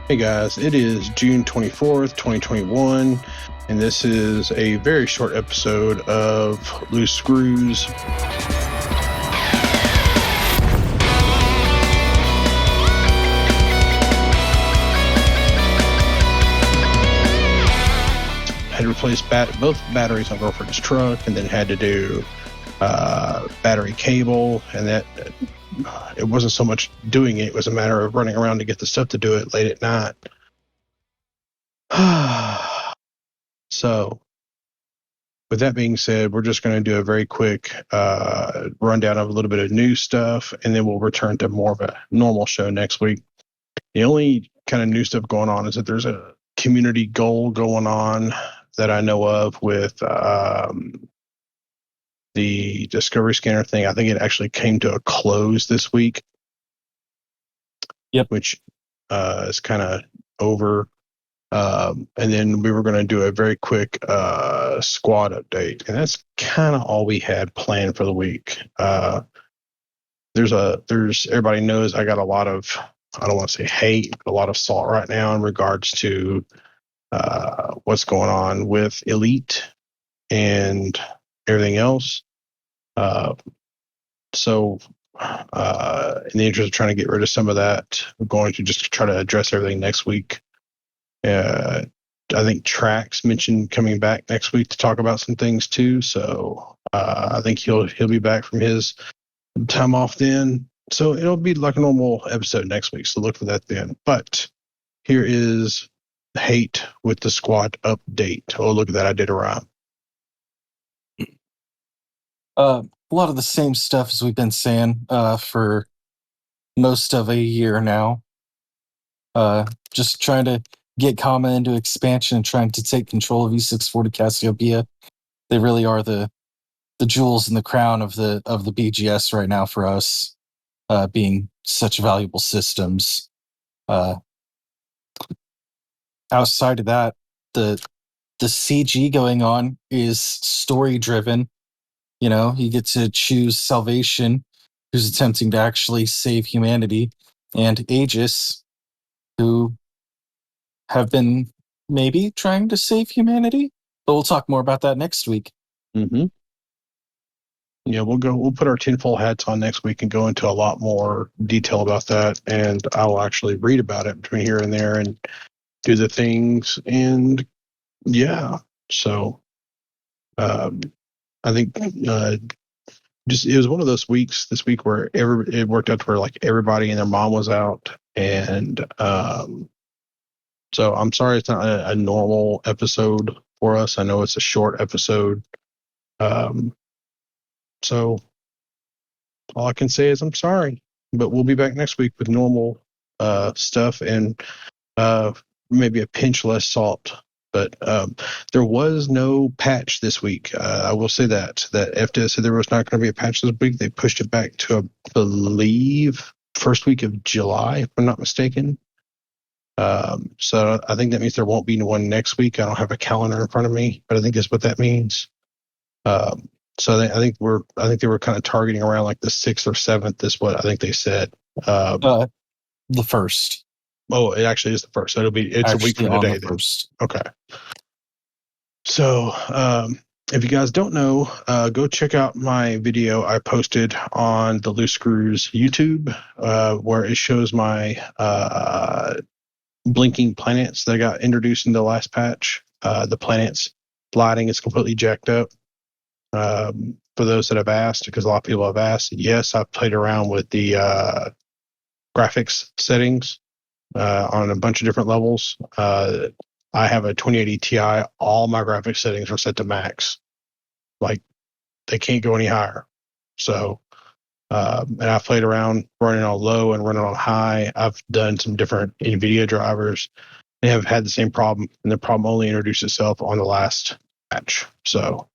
Hey guys, it is June 24th, 2021, and this is a very short episode of Loose Screws. Had to replace both batteries on girlfriend's truck, and then had to do battery cable, and that it wasn't so much doing it was a matter of running around to get the stuff to do it late at night. So with that being said, we're just going to do a very quick rundown of a little bit of new stuff, and then we'll return to more of a normal show next week. The only kind of new stuff going on is that there's a community goal going on that I know of with the Discovery Scanner thing. I think it actually came to a close this week. Yep. Which is kind of over. And then we were going to do a very quick squad update, and that's kind of all we had planned for the week. There's everybody knows I got a lot of, I don't want to say hate, but a lot of salt right now in regards to what's going on with Elite and everything else. So in the interest of trying to get rid of some of that, I'm going to just try to address everything next week. I think Trax mentioned coming back next week to talk about some things too. So I think he'll be back from his time off then. So it'll be like a normal episode next week. So look for that then. But here is hate with the squad update. Oh, look at that! I did a rhyme. A lot of the same stuff as we've been saying for most of a year now. Just trying to get Kama into expansion and trying to take control of E640 Cassiopeia. They really are the jewels in the crown of the BGS right now for us, being such valuable systems. Outside of that, the CG going on is story driven. You know, you get to choose Salvation, who's attempting to actually save humanity, and Aegis, who have been maybe trying to save humanity. But we'll talk more about that next week. Mm-hmm. Yeah, we'll put our tinfoil hats on next week and go into a lot more detail about that. And I'll actually read about it between here and there and do the things. And yeah, so I think just it was one of those weeks this week where it worked out to where like everybody and their mom was out. And so I'm sorry it's not a normal episode for us. I know it's a short episode. So all I can say is I'm sorry, but we'll be back next week with normal stuff and maybe a pinch less salt. But there was no patch this week. I will say that FDS said there was not going to be a patch this week. They pushed it back to, I believe, first week of July, if I'm not mistaken. So I think that means there won't be one next week. I don't have a calendar in front of me, but I think that's what that means. So I think they were kind of targeting around like the 6th or 7th is what I think they said. The first. Oh, it actually is the first. So it's a week from today. The first. Okay. So if you guys don't know, go check out my video I posted on the Loose Screws YouTube, where it shows my blinking planets that got introduced in the last patch. The planets lighting is completely jacked up. For those that have asked, because a lot of people have asked, yes, I've played around with the graphics settings on a bunch of different levels. I have a 2080 Ti. All my graphics settings are set to max. Like, they can't go any higher. So, and I've played around running on low and running on high. I've done some different NVIDIA drivers. They have had the same problem, and the problem only introduced itself on the last patch. So,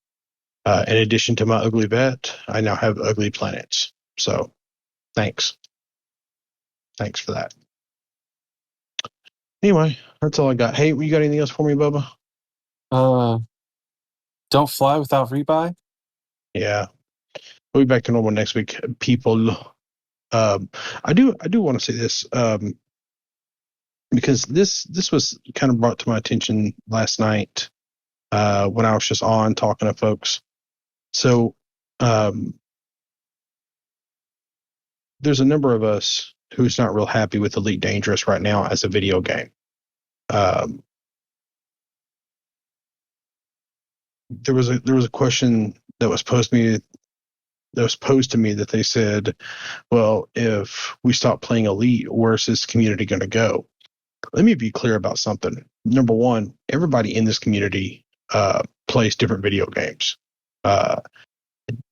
in addition to my ugly vet, I now have ugly planets. So, thanks for that. Anyway, that's all I got. Hey, you got anything else for me, Bubba? Don't fly without rebuy. Yeah, we'll be back to normal next week, people. I do want to say this. because this was kind of brought to my attention last night when I was just on talking to folks. So um, there's a number of us who's not real happy with Elite Dangerous right now as a video game. Um, there was a question that was posed to me that they said, well, if we stop playing Elite, where's this community going to go? Let me be clear about something. Number one, everybody in this community plays different video games. Uh,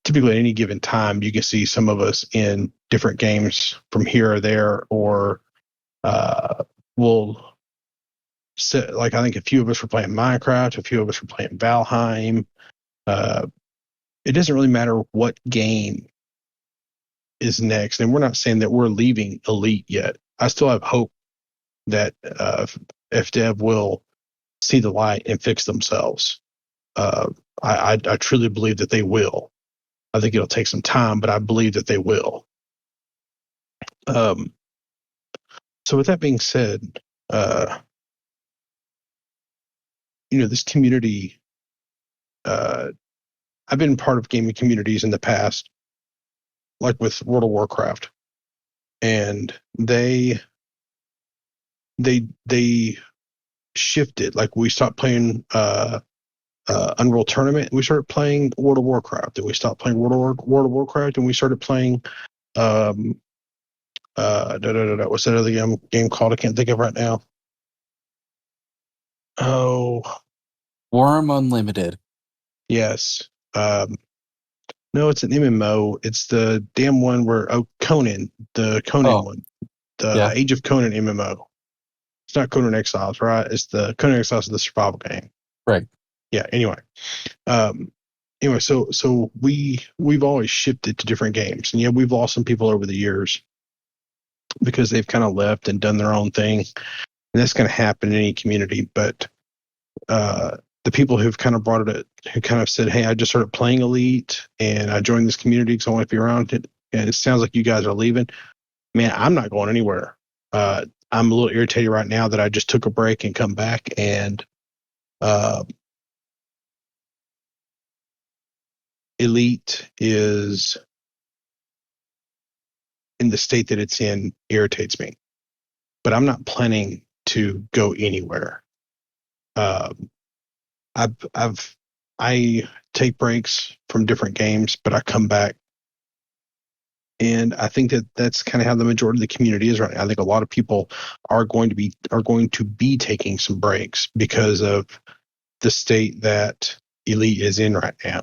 Typically, at any given time, you can see some of us in different games from here or there, or we'll sit, like I think a few of us were playing Minecraft, a few of us were playing Valheim. Uh, it doesn't really matter what game is next, and we're not saying that we're leaving Elite yet. I still have hope that FDev will see the light and fix themselves. Uh, I truly believe that they will. I think it'll take some time, but I believe that they will. Um, so with that being said, uh, this community, uh, I've been part of gaming communities in the past, like with World of Warcraft, and they shifted. Like we stopped playing Unreal Tournament, we started playing World of Warcraft, and we stopped playing World of Warcraft, and we started playing um, what's that other game called? I can't think of right now. Oh, Worm Unlimited. yes. Um, no, it's an MMO. It's the damn one where Conan, the Conan Oh, one, the yeah, Age of Conan MMO. It's not Conan Exiles, right? It's the Conan Exiles is the survival game. right. Yeah. Um, so we've always shifted to different games, and yeah, we've lost some people over the years because they've kind of left and done their own thing, and that's going to happen in any community. But the people who've kind of brought it, who kind of said, "Hey, I just started playing Elite, and I joined this community because I want to be around it." And it sounds like you guys are leaving. Man, I'm not going anywhere. I'm a little irritated right now that I just took a break and come back, and uh, Elite is in the state that it's in irritates me. But I'm not planning to go anywhere. Um, I've I take breaks from different games, but I come back, and I think that that's kind of how the majority of the community is right now. I think a lot of people are going to be taking some breaks because of the state that Elite is in right now.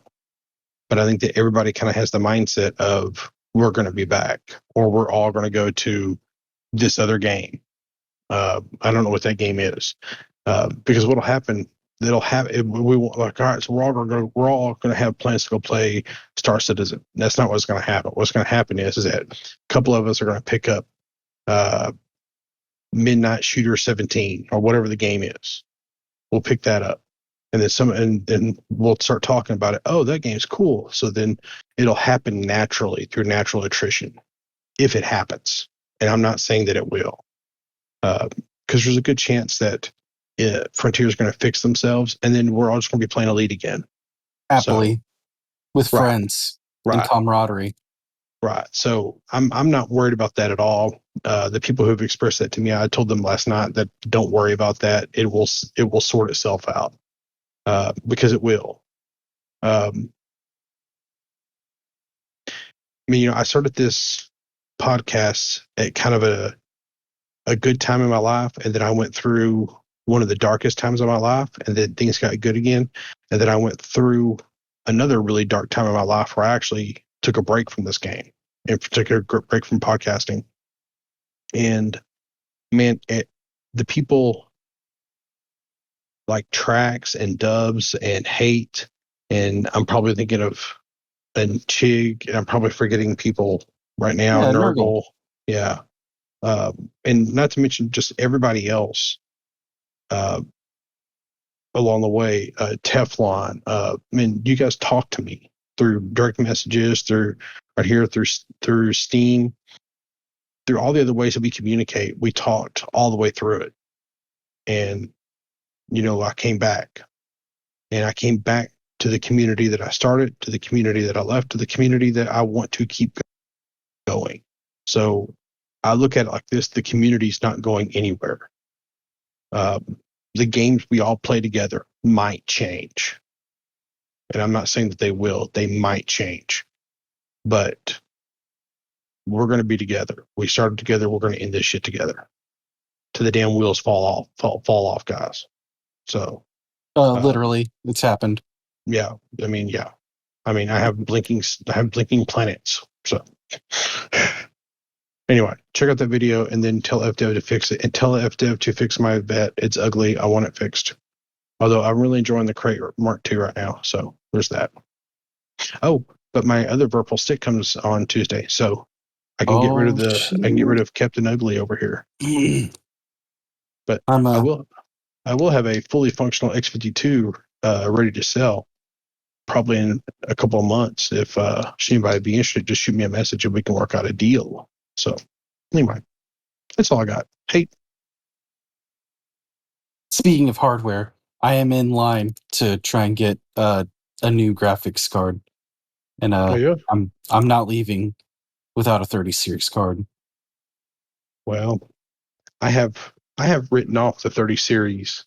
But I think that everybody kind of has the mindset of we're going to be back, or we're all going to go to this other game. I don't know what that game is, because what'll happen? They'll have it, we want like, all right, so we're all going to have plans to go play Star Citizen. That's not what's going to happen. What's going to happen is that a couple of us are going to pick up uh, Midnight Shooter 17 or whatever the game is. We'll pick that up, and then we'll start talking about it. Oh, that game's cool. So then it'll happen naturally through natural attrition if it happens. And I'm not saying that it will, because there's a good chance that Frontier is going to fix themselves, and then we're all just going to be playing Elite again. So Happily with right, friends and right, camaraderie. right. So I'm not worried about that at all. The people who've expressed that to me, I told them last night that don't worry about that. It will sort itself out, because it will. Um, I mean, I started this podcast at kind of a good time in my life, and then I went through one of the darkest times of my life, and then things got good again, and then I went through another really dark time in my life where I actually took a break from this game, in particular, break from podcasting. And man, the people like Trax and Dubs and Hate, and I'm probably thinking of and Chig, and I'm probably forgetting people right now. Yeah, Nurgle. Nurgle, yeah, and not to mention just everybody else uh, along the way. Teflon. I mean, you guys talk to me through direct messages, through right here, through Steam, through all the other ways that we communicate. We talked all the way through it, And, I came back. And I came back to the community that I started, to the community that I left, to the community that I want to keep going. So I look at it like this: the community's not going anywhere. The games we all play together might change. And I'm not saying that they will, they might change. But we're going to be together. We started together. We're going to end this shit together. To the damn wheels fall off, guys. So, Literally, it's happened. yeah. Yeah. I have blinking planets. So, anyway, check out that video and then tell FDev to fix it, and tell FDev to fix my vet. It's ugly. I want it fixed. Although I'm really enjoying the Crate Mark II right now. So there's that. Oh, but my other Purple stick comes on Tuesday. So I can get rid of Oh, Captain Ugly over here. But I'm I will have a fully functional X52 ready to sell probably in a couple of months. If anybody be interested, just shoot me a message and we can work out a deal. So anyway, that's all I got. Hey, Speaking of hardware, I am in line to try and get a new graphics card, and oh yeah. I'm not leaving without a 30 series card. Well, I have written off the 30 series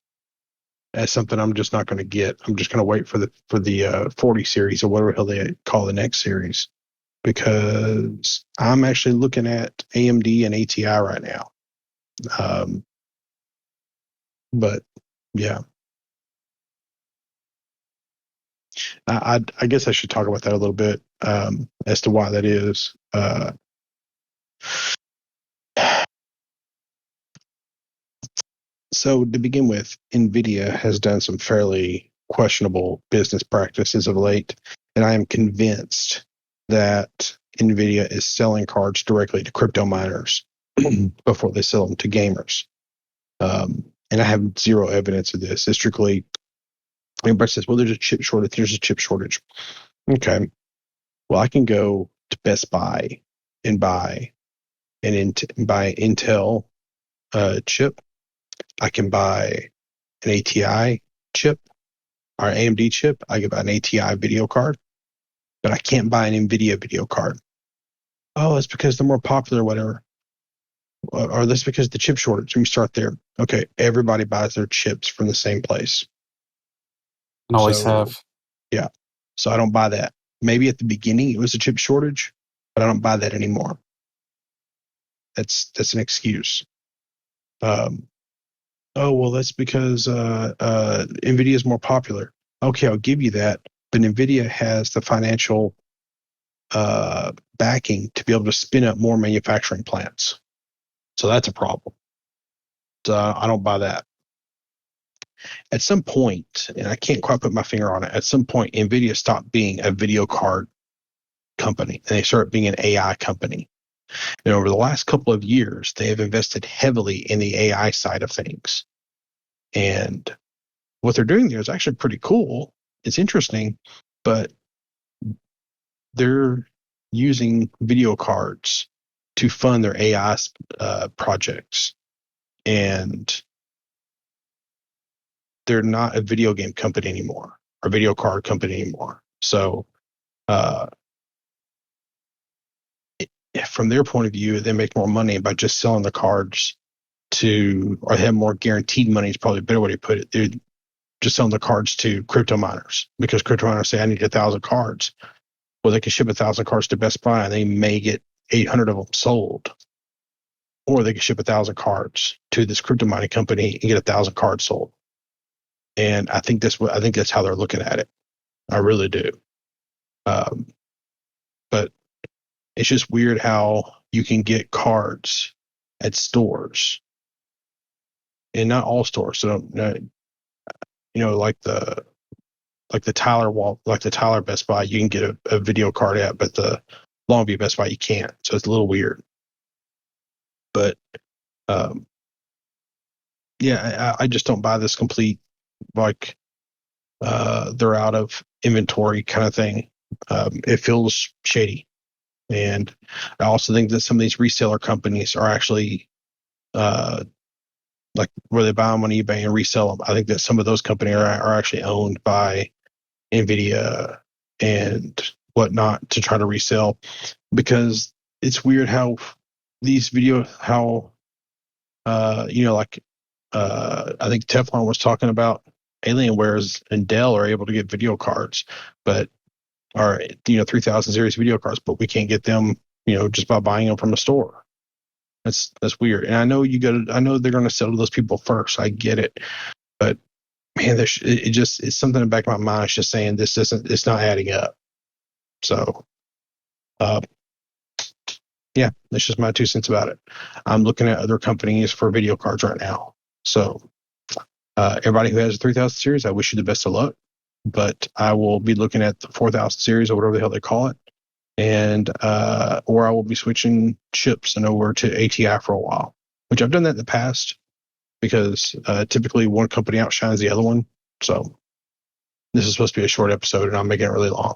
as something I'm just not going to get. I'm just going to wait for the 40 series or whatever the hell they call the next series, because I'm actually looking at AMD and ATI right now. But yeah, I guess I should talk about that a little bit, as to why that is. So to begin with, Nvidia has done some fairly questionable business practices of late, and I am convinced that Nvidia is selling cards directly to crypto miners before they sell them to gamers. And I have zero evidence of this. It's strictly, everybody says, well, there's a chip shortage. There's a chip shortage. Okay. Well, I can go to Best Buy and buy buy Intel chip. I can buy an ATI chip or AMD chip. I can buy an ATI video card, but I can't buy an Nvidia video card. Oh, it's because they're more popular, or whatever. Or that's because the chip shortage. We start there. Okay, everybody buys their chips from the same place. And always So have. yeah, so I don't buy that. Maybe at the beginning it was a chip shortage, but I don't buy that anymore. That's an excuse. Um, oh well, that's because Nvidia is more popular. Okay, I'll give you that, but Nvidia has the financial backing to be able to spin up more manufacturing plants. So that's a problem. So I don't buy that. At some point, and I can't quite put my finger on it, at some point, Nvidia stopped being a video card company and they started being an AI company. And over the last couple of years, they have invested heavily in the AI side of things. And what they're doing there is actually pretty cool. It's interesting, but they're using video cards to fund their AI projects. And they're not a video game company anymore, or video card company anymore. So, uh, from their point of view, they make more money by just selling the cards to, or they have more guaranteed money is probably a better way to put it. They're just selling the cards to crypto miners, because crypto miners say, I need 1,000 cards. Well, they can ship 1,000 cards to Best Buy and they may get 800 of them sold. Or they can ship 1,000 cards to this crypto mining company and get 1,000 cards sold. And I think that's how they're looking at it. I really do. Um, but it's just weird how you can get cards at stores, and not all stores. So, like the Tyler like the Tyler Best Buy, you can get a video card at, but the Longview Best Buy you can't. So it's a little weird. But um, yeah, I just don't buy this complete, like, they're out of inventory kind of thing. It feels shady. And I also think that some of these reseller companies are actually like where they buy them on eBay and resell them. I think that some of those companies are actually owned by Nvidia and whatnot to try to resell, because it's weird how these how like I think Teflon was talking about Alienware's and Dell are able to get video cards, but are 3000 series video cards, but we can't get them just by buying them from a store. That's weird. And I know I know they're going to sell to those people first. I get it, but man, it's something in the back of my mind. It's just saying it's not adding up. So, uh, yeah, that's just my 2 cents about it. I'm looking at other companies for video cards right now. So, everybody who has a 3000 series, I wish you the best of luck. But I will be looking at the 4000 series or whatever the hell they call it, and or I will be switching chips and over to ATI for a while, which I've done that in the past because typically one company outshines the other one. So this is supposed to be a short episode, and I'm making it really long.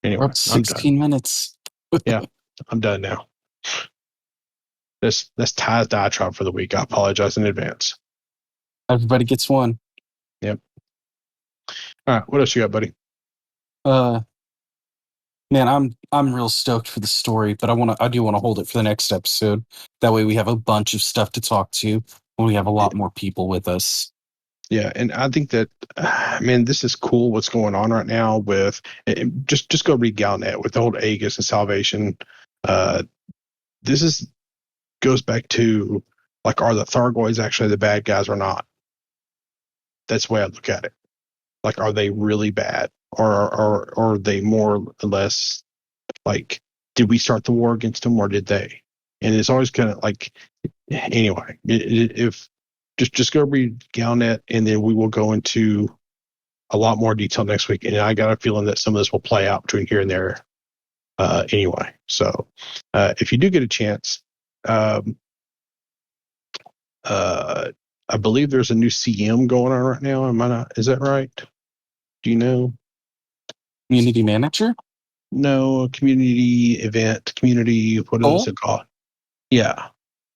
Anyway, We're up to 16 minutes. Yeah, I'm done now. That's Ty's diatribe for the week. I apologize in advance. Everybody gets one. Yep. All right, what else you got, buddy? Man, I'm real stoked for the story, but I do want to hold it for the next episode. That way we have a bunch of stuff to talk to when we have a lot more people with us. Yeah, and I think that, man, this is cool what's going on right now with, just go read Galnet with the whole Aegis and Salvation. This goes back to, like, are the Thargoids actually the bad guys or not? That's the way I look at it. Like, are they really bad, or are they more or less like, did we start the war against them or did they? And it's always kind of like, anyway, if just go read Galnet, and then we will go into a lot more detail next week. And I got a feeling that some of this will play out between here and there anyway. So if you do get a chance, I believe there's a new CM going on right now. Is that right? Do you know? Community manager? No, community event, what is it called? Yeah.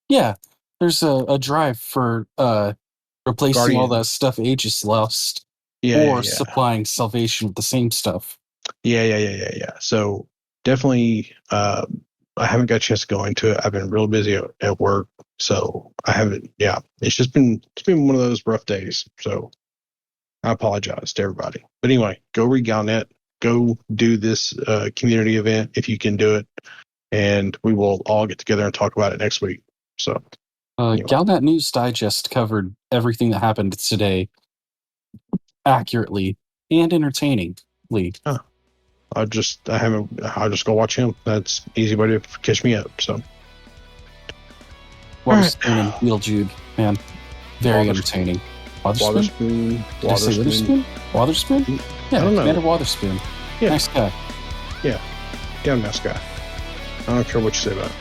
Yeah. There's a drive for replacing all Guardian. that stuff Aegis lost, Yeah. supplying Salvation with the same stuff. Yeah. So definitely, I haven't got a chance to go into it. I've been real busy at work, so I haven't. Yeah, it's been one of those rough days. So I apologize to everybody. But anyway, go read Galnet. Go do this community event if you can do it, and we will all get together and talk about it next week. So anyway. Galnet News Digest covered everything that happened today accurately and entertainingly. Huh. I'll just go watch him. That's easy way to catch me up. So Waterspoon and Beetlejude, man, very entertaining. Waterspoon. Did I say Witherspoon? Waterspoon? Yeah, I don't know. Commander Waterspoon. Yeah. Nice guy. Yeah, nice guy. I don't care what you say about him.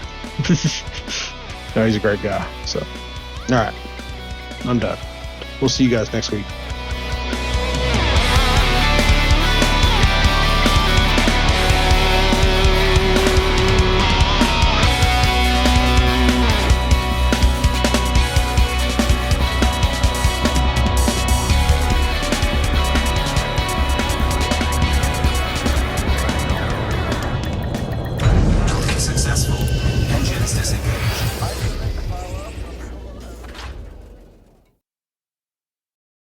No, he's a great guy. So, all right, I'm done. We'll see you guys next week.